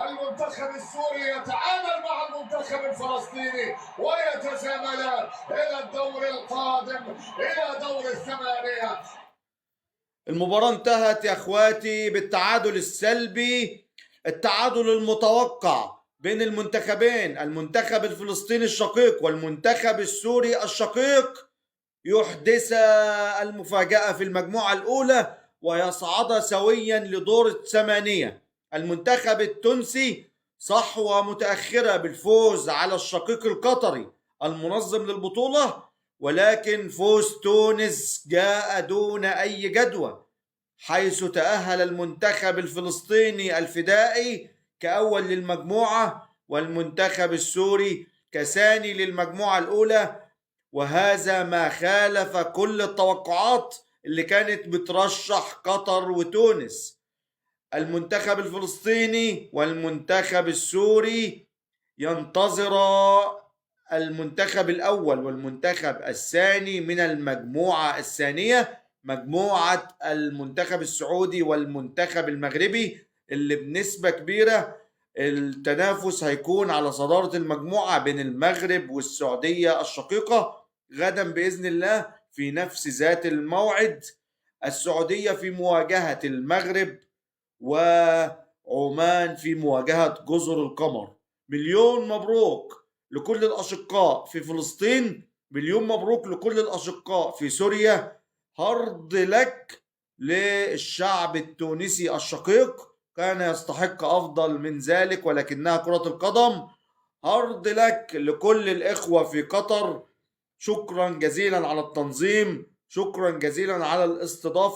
المنتخب السوري يتعامل مع المنتخب الفلسطيني ويتزاملان إلى الدور القادم، إلى دور الثمانية. المباراة انتهت يا اخواتي بالتعادل السلبي، التعادل المتوقع بين المنتخبين، المنتخب الفلسطيني الشقيق والمنتخب السوري الشقيق، يحدث المفاجأة في المجموعة الأولى ويصعد سويا لدور الثمانية. المنتخب التونسي صحوة متأخرة بالفوز على الشقيق القطري المنظم للبطولة، ولكن فوز تونس جاء دون أي جدوى، حيث تأهل المنتخب الفلسطيني الفدائي كأول للمجموعة والمنتخب السوري كثاني للمجموعة الأولى، وهذا ما خالف كل التوقعات اللي كانت بترشح قطر وتونس. المنتخب الفلسطيني والمنتخب السوري ينتظر المنتخب الأول والمنتخب الثاني من المجموعة الثانية، مجموعة المنتخب السعودي والمنتخب المغربي، اللي بنسبة كبيرة التنافس هيكون على صدارة المجموعة بين المغرب والسعودية الشقيقة غدا بإذن الله في نفس ذات الموعد. السعودية في مواجهة المغرب وعمان في مواجهة جزر القمر. مليون مبروك لكل الأشقاء في فلسطين، مليون مبروك لكل الأشقاء في سوريا، هارد لك للشعب التونسي الشقيق، كان يستحق أفضل من ذلك ولكنها كرة القدم. هارد لك لكل الإخوة في قطر، شكرا جزيلا على التنظيم، شكرا جزيلا على الاستضافة.